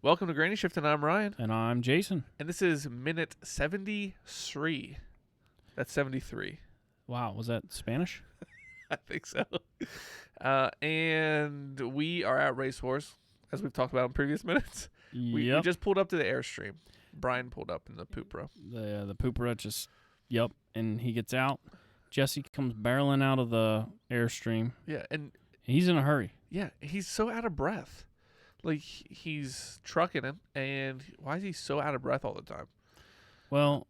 Welcome to Granny Shift, and I'm Ryan. And I'm Jason. And this is minute 73. That's 73. Wow, was that Spanish? I think so. And we are at Race Wars, as we've talked about in previous minutes. We just pulled up to the Airstream. Brian pulled up in the Poopra. The Poopra just, and he gets out. Jesse comes barreling out of the Airstream. Yeah, and he's in a hurry. Yeah, he's so out of breath. Like, he's trucking him, and why is he so out of breath all the time? Well,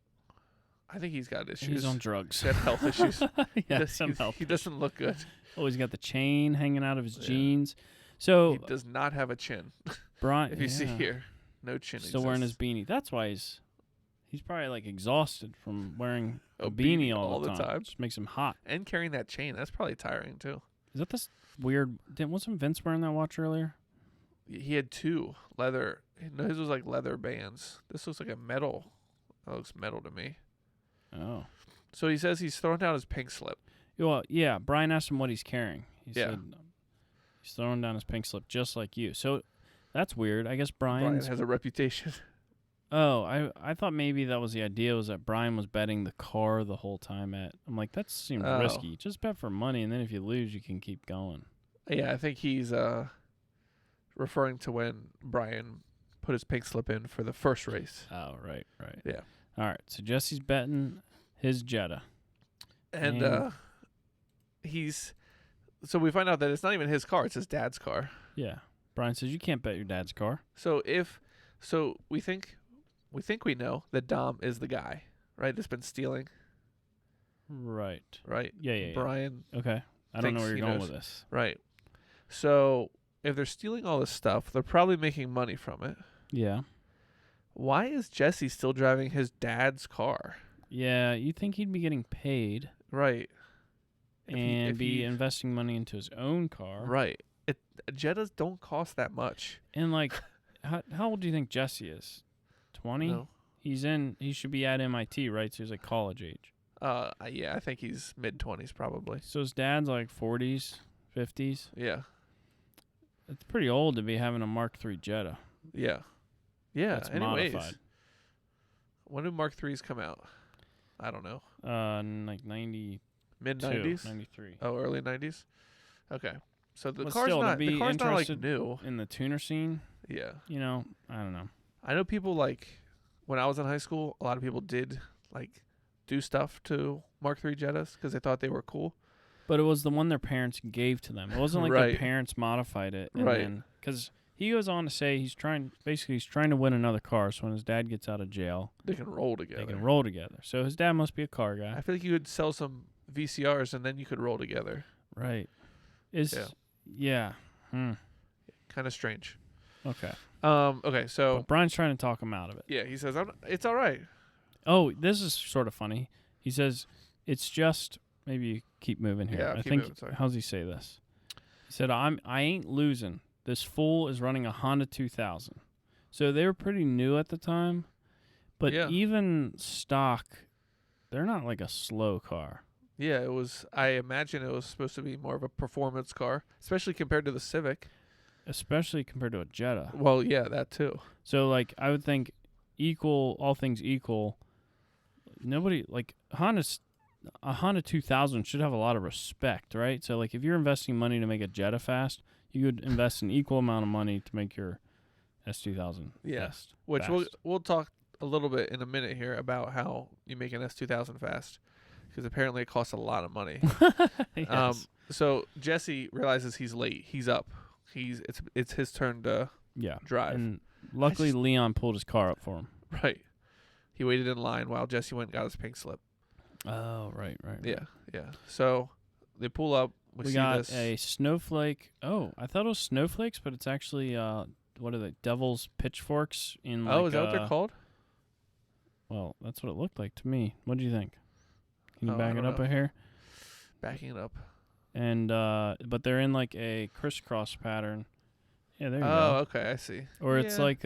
I think he's got issues. He's on drugs. He's got health issues. He doesn't look good. Oh, he's got the chain hanging out of his jeans. So he does not have a chin. Brian, if you see here, no chin. Still wearing his beanie. That's why he's probably like exhausted from wearing a beanie all the time. Just makes him hot. And carrying that chain, that's probably tiring too. Is that this weird? Wasn't Vince wearing that watch earlier? He had two leather. No, his was like leather bands. This looks like a metal. That looks metal to me. Oh. So he says he's throwing down his pink slip. Well, yeah. Brian asked him what he's carrying. He said he's throwing down his pink slip just like you. So that's weird. I guess Brian has a reputation. Oh, I thought maybe that was the idea, was that Brian was betting the car the whole time I'm like, that seems risky. Just bet for money, and then if you lose, you can keep going. Yeah, I think he's referring to when Brian put his pink slip in for the first race. Oh, right. Yeah. All right, so Jesse's betting his Jetta. And so we find out that it's not even his car, it's his dad's car. Yeah. Brian says you can't bet your dad's car. So we think we know that Dom is the guy, right? That's been stealing. Right. Yeah. Brian. Okay. I don't know where you're going with this. Right. So if they're stealing all this stuff, they're probably making money from it. Yeah. Why is Jesse still driving his dad's car? Yeah, you think he'd be getting paid. Right. And be investing money into his own car. Right. Jettas don't cost that much. And like, how old do you think Jesse is? 20? No. He should be at MIT, right? So he's like college age. Yeah, I think he's mid-20s probably. So his dad's like 40s, 50s. Yeah. It's pretty old to be having a Mark III Jetta. Yeah. Yeah. That's anyways, modified. When do Mark IIIs come out? I don't know. Like 90. Mid-90s? 93. Oh, early 90s? Okay. So the But car's still, not like interested new. In the tuner scene. Yeah. I don't know. I know people when I was in high school, a lot of people did do stuff to Mark III Jettas because they thought they were cool. But it was the one their parents gave to them. It wasn't like their parents modified it. And because he goes on to say he's trying to win another car. So when his dad gets out of jail, they can roll together. So his dad must be a car guy. I feel like you could sell some VCRs and then you could roll together. Right. Yeah. Kind of strange. Okay. Okay, so but Brian's trying to talk him out of it. Yeah, he says it's all right. Oh, this is sort of funny. He says it's just, maybe you keep moving here. Yeah, I think how does he say this? He said I ain't losing. This fool is running a Honda 2000. So they were pretty new at the time, but even stock, they're not like a slow car. Yeah, it was. I imagine it was supposed to be more of a performance car, especially compared to the Civic. Especially compared to a Jetta. Well, yeah, that too. So, I would think all things equal, nobody, a Honda 2000 should have a lot of respect, right? So, if you're investing money to make a Jetta fast, you would invest an equal amount of money to make your S2000 fast. Which we'll talk a little bit in a minute here about how you make an S2000 fast, because apparently it costs a lot of money. Yes. So Jesse realizes he's late. He's up. It's his turn to drive. And luckily Leon pulled his car up for him. Right. He waited in line while Jesse went and got his pink slip. Oh, right. Yeah. So they pull up. We got a snowflake. Oh, I thought it was snowflakes, but it's actually what are they? Devil's pitchforks in is that what they're called? Well, that's what it looked like to me. What do you think? Can you back it up know. here? Backing it up. And but they're in a crisscross pattern. Yeah, there you go. Oh, okay, I see. Or it's like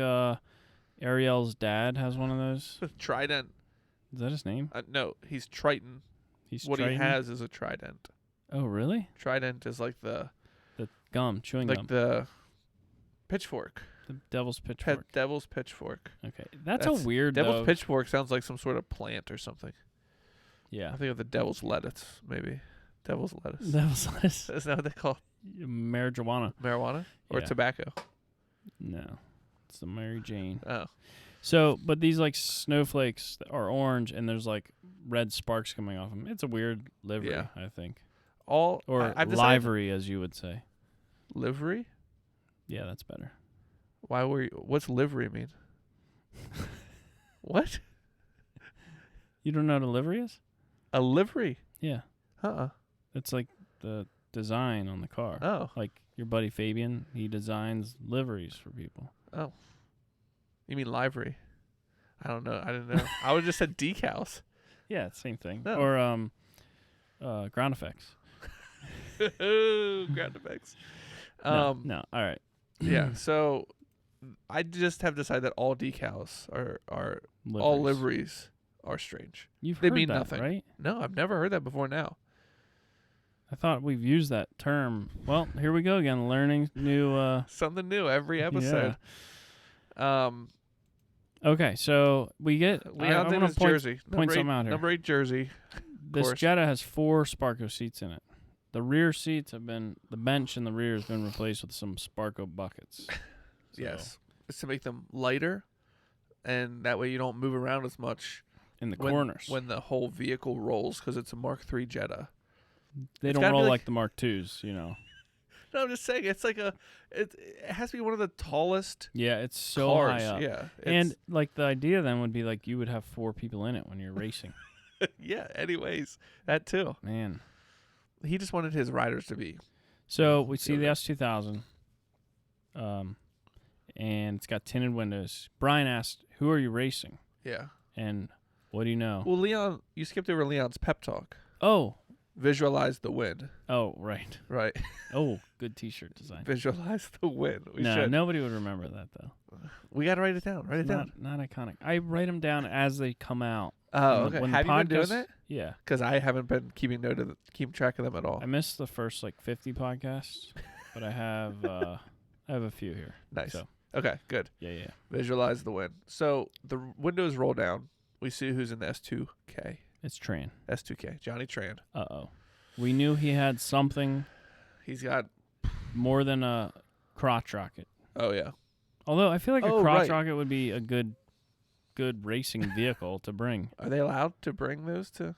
Ariel's dad has one of those. Trident. Is that his name? No, he's Triton. What Triton? he has is a Trident. Oh, really? Trident is like the gum, chewing like gum. the Pitchfork. The Devil's Pitchfork. Devil's Pitchfork. Okay, that's a weird. Devil's though. Pitchfork sounds like some sort of plant or something. Yeah. I think of the Devil's Lettuce, maybe. Devil's Lettuce. Devil's Lettuce. Isn't that what they call Marijuana. marijuana or Yeah. tobacco? No, it's the Mary Jane. Oh, So, but these like snowflakes are orange, and there's like red sparks coming off them. It's a weird livery, Yeah. I think, all or I've decided- livery, as you would say. livery. Yeah, that's better. Why were you? What's livery mean? What? You don't know what a livery is? A livery? Yeah, it's like the design on the car. Oh, Like your buddy Fabian, he designs liveries for people. oh. You mean livery? I don't know. I didn't know. I would have just said decals. Yeah, same thing. No. Or ground effects. Ground effects. No. All right. Yeah. So I just have decided that all decals are all liveries are strange. You've They heard mean that, nothing. right? No, I've never heard that before. Now. I thought we've used that term. Well, here we go again, learning new. Something new every episode. Okay, so we get. Leon's in wanna his jersey. point something out here. Number 8 jersey. This course. Jetta has 4 Sparco seats in it. The rear seats have been, the bench in the rear has been replaced with some Sparco buckets. So, Yes. It's to make them lighter, and that way you don't move around as much in the when, corners. when the whole vehicle rolls, because it's a Mark III Jetta. They it's don't gotta be roll like- like the Mark IIs, you know. No, I'm just saying it's like it has to be one of the tallest Yeah, it's so cars. high up. Yeah, And like the idea then would be like you would have 4 people in it when you're racing. yeah. Anyways, that too. Man. He just wanted his riders to be. So we see the Yeah. S2000, and it's got tinted windows. Brian asked, "Who are you racing?" Yeah. And what do you know? Well, Leon, you skipped over Leon's pep talk. Oh, Visualize the win. right. Right. Oh, good T-shirt design. Visualize the win. We No, should. nobody would remember that though. We got to write it down. Write it down. Not iconic. I write them down as they come out. Oh, When the- okay. when the Have you been doing podcast- that? Yeah, Because I haven't been keeping track of them at all. I missed the first like 50 podcasts, but I have a few here. Nice. So Okay, good. yeah. Visualize the win. So the windows roll down. We see who's in the S2K. It's Tran. S2K. Johnny Tran. We knew he had something He's got. more than a crotch rocket. Oh yeah. Although I feel like Oh, a crotch right. rocket would be a good racing vehicle to bring. Are they allowed to bring those to?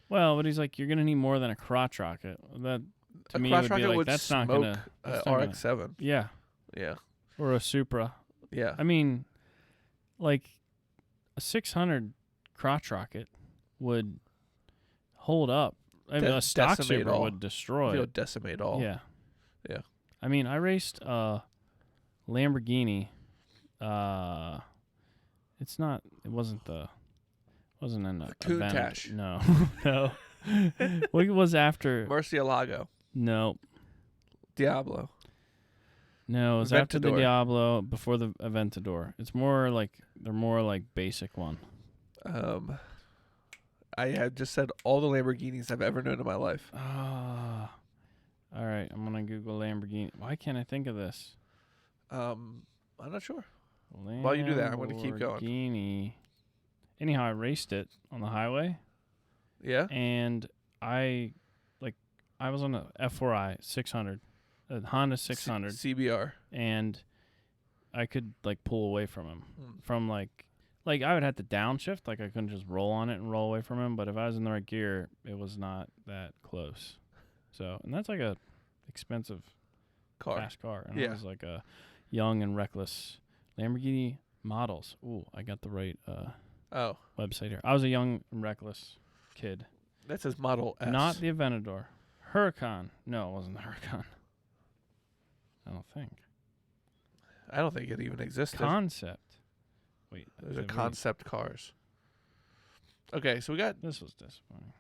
Well, but he's like, you're gonna need more than a crotch rocket. That to A me crotch would be rocket like would that's not smoke gonna that's not gonna- RX-7. Yeah, Yeah. or a Supra. Yeah. I mean, like a 600 crotch rocket would hold up. I mean, a stock decimate Supra all. would destroy He'll it. decimate all. Yeah. Yeah. I mean, I raced a Lamborghini. It wasn't in a Countach. No. No. What was after? Murcielago. No. Diablo. No, it was after the Aventador. Diablo, before the Aventador. It's more like they're more like basic one. I had just said all the Lamborghinis I've ever known in my life. All right, I'm gonna Google Lamborghini. Why can't I think of this? I'm not sure. While you do that, I'm gonna keep going. Lamborghini. Anyhow, I raced it on the highway, Yeah. and I was on a F4i 600, a Honda 600, CBR. and I could like pull away from him Hmm. from like I would have to downshift, like I couldn't just roll on it and roll away from him. But if I was in the right gear, it was not that close. So, and that's like a expensive Car. fast car, and Yeah. I was like a young and reckless Lamborghini models. Ooh, I got the right Oh, website here. I was a young and reckless kid. that says Model S. Not the Aventador. Huracan. No, it wasn't the Huracan. I don't think. I don't think it even existed. Concept. Wait. Those are did we- concept cars. Okay, so This was disappointing.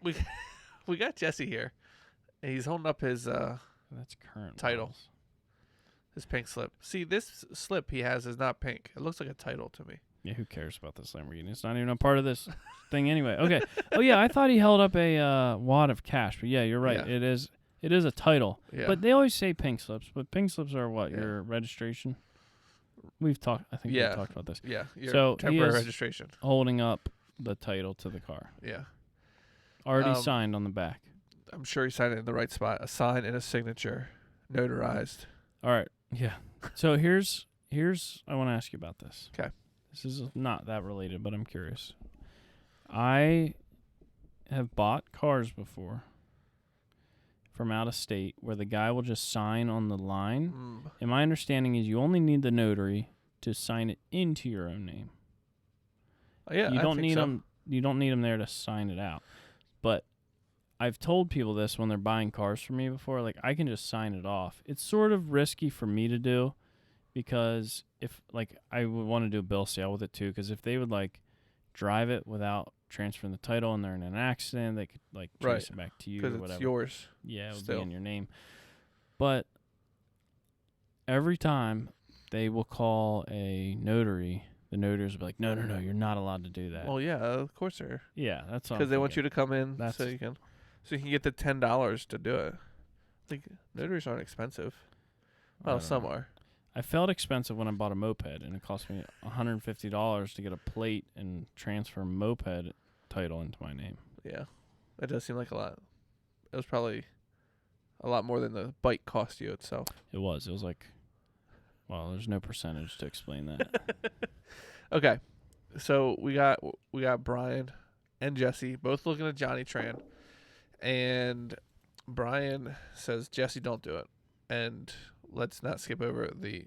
we got Jesse here. He's holding up his That's current. Title. models. his pink slip. See, this slip he has is not pink. It looks like a title to me. Yeah, who cares about this Lamborghini? It's not even a part of this thing anyway. Okay. Oh yeah, I thought he held up a wad of cash, but yeah, you're right. Yeah. It is a title. Yeah. But they always say pink slips. But pink slips are what? Yeah. Your registration? We've talked. I think Yeah. we talked about this. Yeah. Your So he temporary is registration. holding up the title to the car. Yeah. Already signed on the back. I'm sure he signed it in the right spot. A sign and a signature, notarized. All right. Yeah. So here's I want to ask you about this. Okay. This is not that related, but I'm curious. I have bought cars before from out of state where the guy will just sign on the line. And my understanding is you only need the notary to sign it into your own name. Yeah, You don't need so. him. You don't need him there to sign it out. But I've told people this when they're buying cars from me before. Like, I can just sign it off. It's sort of risky for me to do because if, like, I would want to do a bill sale with it too. Because if they would like drive it without transferring the title and they're in an accident, they could like trace it back to you or whatever. Because it's yours. Yeah, it would still be in your name. But every time they will call a notary, the notaries will be like, no, you're not allowed to do that. Well, yeah, of course they're. Yeah, that's all. Because they want you to come in That's- so you can get the $10 to do it. Like, notaries aren't expensive. Well, some are. I felt expensive when I bought a moped, and it cost me $150 to get a plate and transfer a moped title into my name. Yeah. That does seem like a lot. It was probably a lot more than the bike cost you itself. It was like, well, there's no percentage to explain that. Okay. So we got Brian and Jesse both looking at Johnny Tran. And Brian says, Jesse, don't do it. And let's not skip over the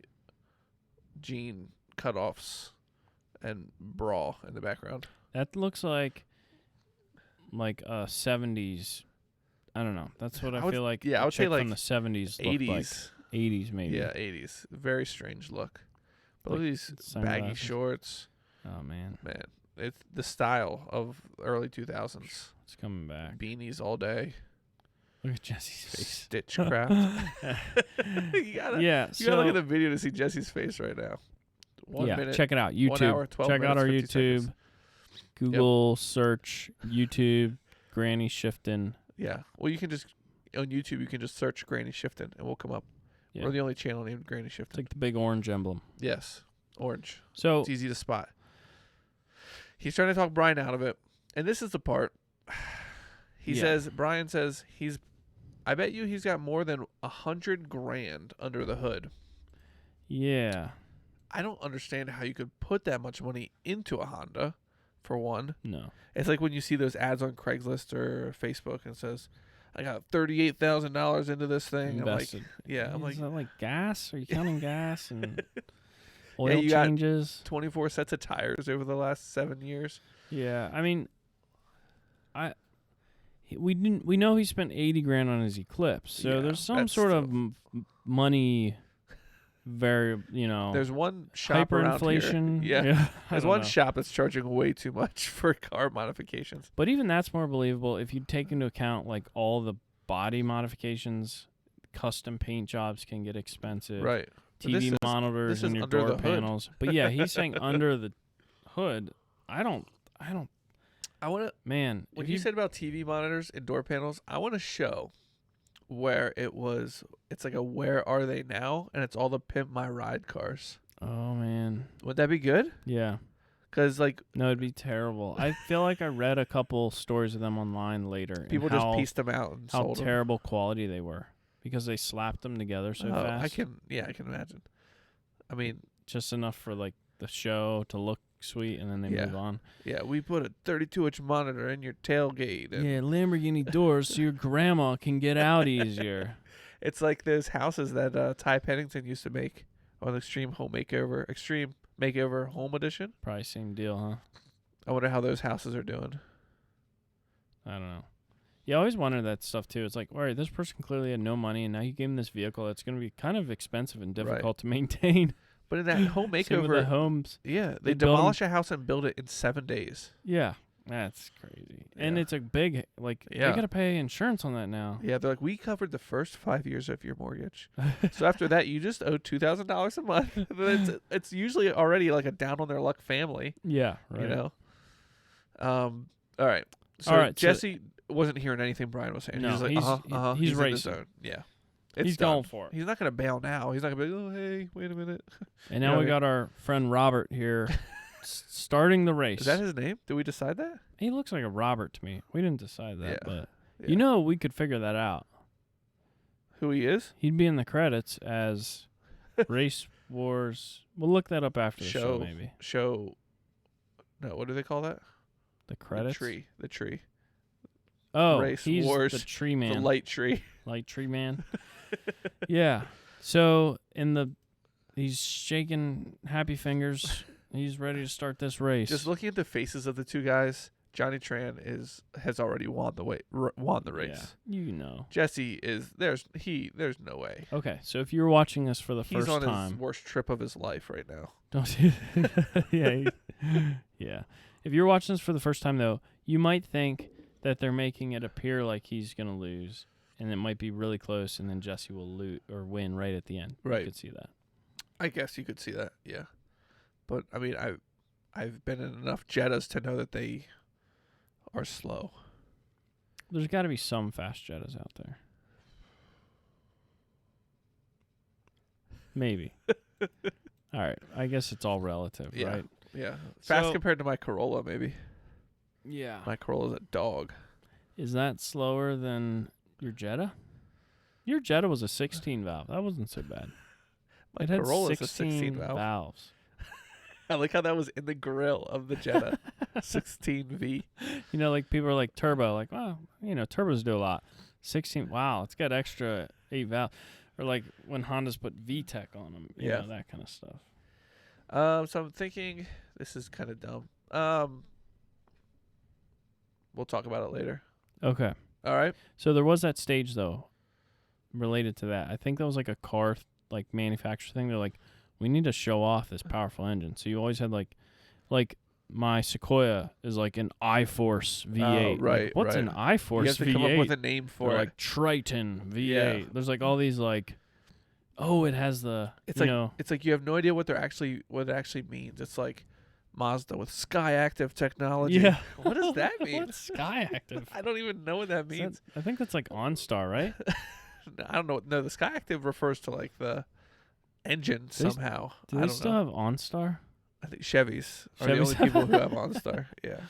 jean cutoffs and bra in the background. That looks like a 70s. I don't know. That's what I feel like. Yeah, I would say like from the 70s, 80s. like 80s maybe. Yeah, 80s. Very strange look. But look at these sunglasses. baggy shorts. Oh man, It's the style of early 2000s. it's coming back. Beanies all day. Look at Jesse's face. Stitchcraft. you gotta look at the video to see Jesse's face right now. 1 minute. Check it out. YouTube. 1 hour, 12 check out minutes, our 50 YouTube. seconds. Google search YouTube Granny Shifting. Yeah. Well, you can just on YouTube you can just search Granny Shifting and we'll come up. Yeah. We're the only channel named Granny It's Shifting. like the big orange emblem. Yes, orange. So It's easy to spot. He's trying to talk Brian out of it, and this is the part. Brian says I bet you he's got more than $100,000 under the hood. yeah, I don't understand how you could put that much money into a Honda, for one. no. It's like when you see those ads on Craigslist or Facebook and it says, I got $38,000 into this thing. Invested. I'm like, Is that like gas? Are you counting gas and oil you got changes? 24 sets of tires over the last 7 years. Yeah, I mean, we know he spent $80,000 on his Eclipse, so Yeah, there's some that's sort of still- money, There's one shop around hyperinflation. here. Yeah. I There's don't one know. shop that's charging way too much for car modifications. But even that's more believable if you take into account like all the body modifications. Custom paint jobs can get expensive. Right. But this TV is- monitors this and is your under door the hood. panels. But yeah, he's saying under the hood. I don't. I want to. Man, When if you said about TV monitors and door panels, I want to show where it's like a Where Are They Now? And it's all the Pimp My Ride cars. oh man, Would that be good? yeah. Because, like, No, it'd be terrible. I feel like I read a couple stories of them online later. and people how, just pieced them out and how sold them. terrible quality they were because they slapped them together so fast. I can imagine. I mean, Just enough for like the show to look sweet, and then they Yeah. move on. yeah, we put a 32-inch monitor in your tailgate. And Yeah, Lamborghini doors so your grandma can get out easier. It's like those houses that Ty Pennington used to make on Extreme Makeover Home Edition. Probably same deal, huh? I wonder how those houses are doing. I don't know. You always wonder that stuff too. It's like, all right, this person clearly had no money, and now you gave him this vehicle that's going to be kind of expensive and difficult to maintain. But in that home Same with the makeover, homes. yeah, they they build 'em- demolish a house and build it in 7 days. Yeah, that's crazy. And Yeah. it's a big, like, Yeah. they got to pay insurance on that now. Yeah, they're like, we covered the first 5 years of your mortgage. So after that, you just owe $2,000 a month. It's usually already like a down on their luck family, Yeah, right. you know. All right. So All right, so- Jesse wasn't hearing anything Brian was saying. No, he was like, he's he's racing. in the zone. Yeah. It's He's done. going for it. He's not gonna bail now. He's not gonna be like, oh hey, wait a minute. And now we got our friend Robert here starting the race. Is that his name? Did we decide that? He looks like a Robert to me. We didn't decide that, but Yeah. you know we could figure that out. Who he is? He'd be in the credits as Race Wars. We'll look that up after the show, maybe. No, what do they call that? The credits? The tree. Oh, Race he's Wars, the tree man. The light tree. Light tree man. Yeah. So he's shaking happy fingers. He's ready to start this race. Just looking at the faces of the two guys, Johnny Tran has already won the race. Yeah, you know. Jesse there's no way. Okay, so if you're watching this for the He's first on time, his worst trip of his life right now. don't yeah, yeah. If you're watching this for the first time though, you might think that they're making it appear like he's gonna lose, and it might be really close, and then Jesse will lose or win right at the end. Right. You could see that. I guess you could see that, yeah. But I mean, I've been in enough Jettas to know that they are slow. There's got to be some fast Jettas out there. Maybe. All right. I guess it's all relative, Yeah. right? Yeah. Fast So- compared to my Corolla, maybe. Yeah. My Corolla's a dog. Is that slower than your Jetta? Your Jetta was a 16 valve. That wasn't so bad. My It had Corolla's 16 a 16 valve. valves. I like how that was in the grill of the Jetta. 16V. You know, like people are like turbo, like, wow, you know, turbos do a lot. 16, wow, it's got extra 8 valve. Or like when Hondas put VTEC on them, you know, that kind of stuff. So I'm thinking this is kind of dumb. We'll talk about it later. Okay. All right. So there was that stage though, related to that. I think that was like a car like manufacturer thing. They're like, we need to show off this powerful engine. So you always had like my Sequoia is like an iForce V8. Oh, right. Like, what's an iForce V8? You have to come up with a name for it. Like Triton V8. Yeah. There's like all these like, oh, it has the. It's you like know, it's like you have no idea what it actually means. It's like Mazda with Sky Active technology. Yeah. What does that mean? What's Sky Active? I don't even know what that means. I think that's like OnStar, right? I don't know. No, the Sky Active refers to like the engine somehow. Do I they don't still know. have OnStar? I think Chevys are the Chevys only people who have OnStar. Yeah.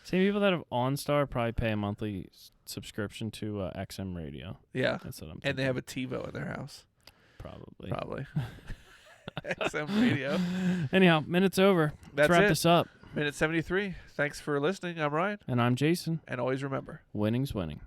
Same people that have OnStar probably pay a monthly subscription to XM Radio. Yeah. That's what I'm And they thinking. have a TiVo in their house. Probably. XM Radio. Anyhow, minute's over. That's Let's wrap it. this up. Minute 73. Thanks for listening. I'm Ryan. And I'm Jason. And always remember, Winning's winning.